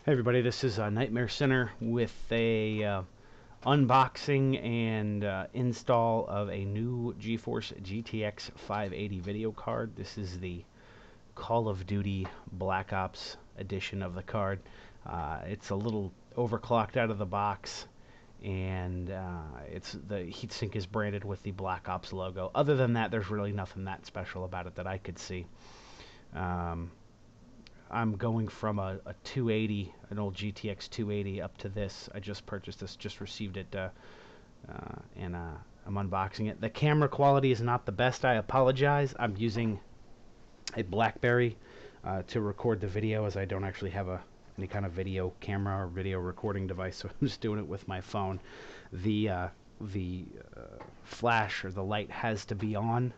Hey everybody, this is Nightmare Center with a unboxing and install of a new GeForce GTX 580 video card. This is the Call of Duty Black Ops edition of the card. It's a little overclocked out of the box, and the heatsink is branded with the Black Ops logo. Other than that, there's really nothing that special about it that I could see. I'm going from a 280, an old GTX 280, up to this. I just purchased this, just received it, and I'm unboxing it. The camera quality is not the best. I apologize. I'm using a Blackberry to record the video, as I don't actually have any kind of video camera or video recording device, so I'm just doing it with my phone. The flash or the light has to be on,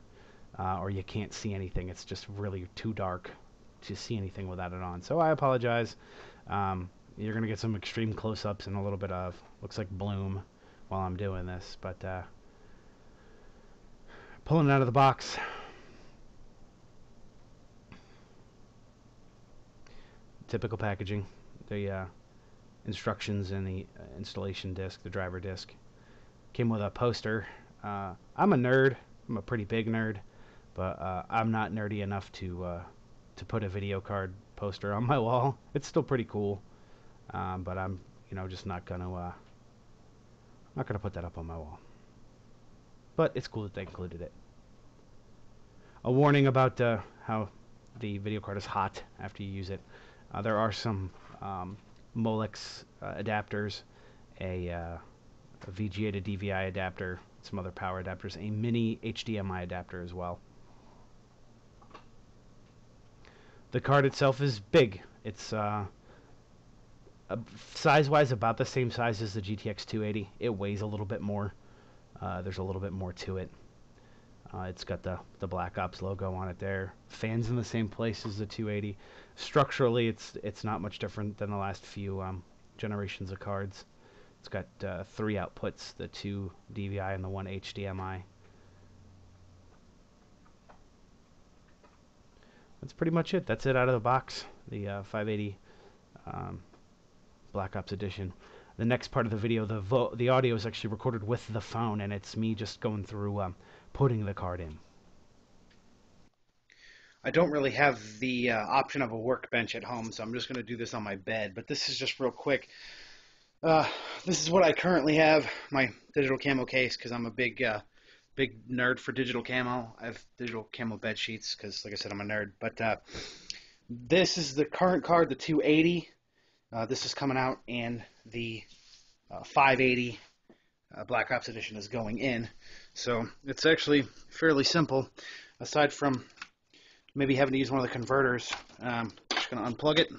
or you can't see anything. It's just really too dark to see anything without it on. So I apologize. You're going to get some extreme close-ups and a little bit of, looks like bloom while I'm doing this. But pulling it out of the box. Typical packaging. The instructions and the installation disc, the driver disc. Came with a poster. I'm a nerd. I'm a pretty big nerd. But I'm not nerdy enough to put a video card poster on my wall. It's still pretty cool, but I'm, just not gonna put that up on my wall. But it's cool that they included it. A warning about how the video card is hot after you use it. There are some Molex adapters, a VGA to DVI adapter, some other power adapters, a mini HDMI adapter as well. The card itself is big. It's size-wise about the same size as the GTX 280. It weighs a little bit more. There's a little bit more to it. It's got the Black Ops logo on it there. Fans in the same place as the 280. Structurally, it's not much different than the last few generations of cards. It's got 3 outputs, the 2 DVI and the 1 HDMI. That's pretty much it. That's it out of the box. The 580 Black Ops edition. The next part of the video, the audio is actually recorded with the phone, and it's me just going through putting the card in. I don't really have the option of a workbench at home, so I'm just going to do this on my bed. But this is just real quick. This is what I currently have, my digital camo case, because I'm a big nerd for digital camo. I have digital camo bed sheets because, like I said, I'm a nerd. But this is the current card, the 280. This is coming out, and the 580 Black Ops edition is going in. So it's actually fairly simple, aside from maybe having to use one of the converters. I'm just going to unplug it.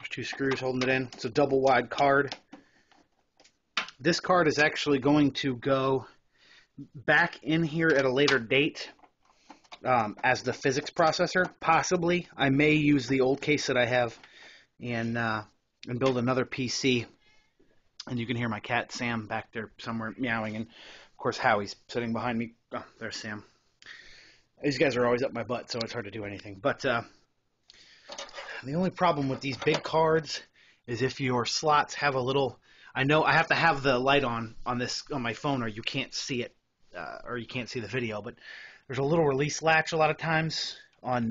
There's 2 screws holding it in. It's a double wide card. This card is actually going to go back in here at a later date as the physics processor. Possibly, I may use the old case that I have and build another PC. And you can hear my cat Sam back there somewhere meowing, and of course Howie's sitting behind me. Oh, there's Sam. These guys are always up my butt, so it's hard to do anything. But the only problem with these big cards is if your slots have a little. I know I have to have the light on my phone, or you can't see it, or you can't see the video. But there's a little release latch a lot of times on.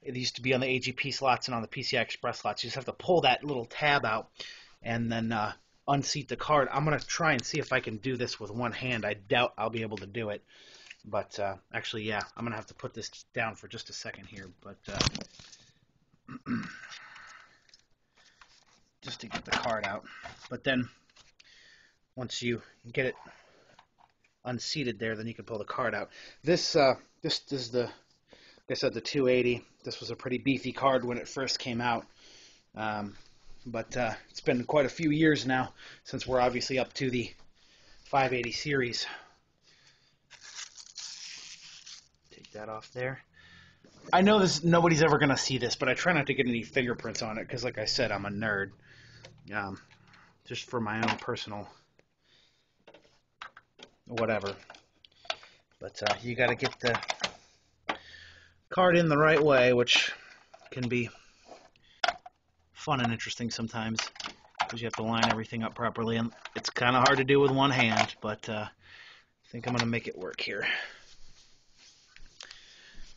It used to be on the AGP slots and on the PCI Express slots. You just have to pull that little tab out and then unseat the card. I'm gonna try and see if I can do this with one hand. I doubt I'll be able to do it, but actually, yeah, I'm gonna have to put this down for just a second here, but. Just to get the card out. But then once you get it unseated there, then you can pull the card out. This is the, like I said, the 280. This was a pretty beefy card when it first came out. But it's been quite a few years now since we're obviously up to the 580 series. Take that off there. I know nobody's ever going to see this, but I try not to get any fingerprints on it because, like I said, I'm a nerd. Just for my own personal whatever. But you got to get the card in the right way, which can be fun and interesting sometimes because you have to line everything up properly, and it's kind of hard to do with one hand, but I think I'm going to make it work here.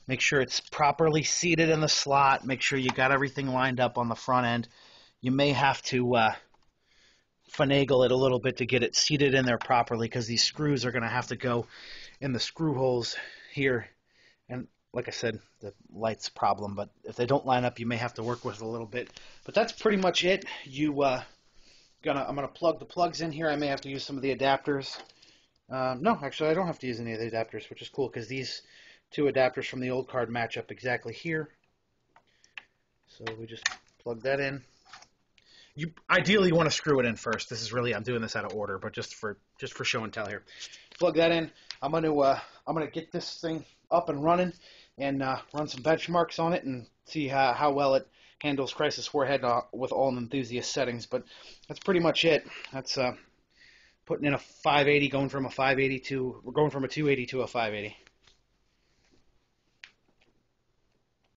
Make sure it's properly seated in the slot. Make sure you got everything lined up on the front end. You may have to finagle it a little bit to get it seated in there properly because these screws are going to have to go in the screw holes here. And like I said, the light's a problem, but if they don't line up, you may have to work with it a little bit. But that's pretty much it. I'm gonna plug the plugs in here. I may have to use some of the adapters. No, actually, I don't have to use any of the adapters, which is cool because these two adapters from the old card match up exactly here. So we just plug that in. You ideally want to screw it in first. This is really, I'm doing this out of order, but just for show and tell here. Plug that in. I'm gonna get this thing up and running and run some benchmarks on it and see how well it handles Crisis Warhead with all enthusiast settings. But that's pretty much it. That's putting in a 580, going from a 280 to a 580.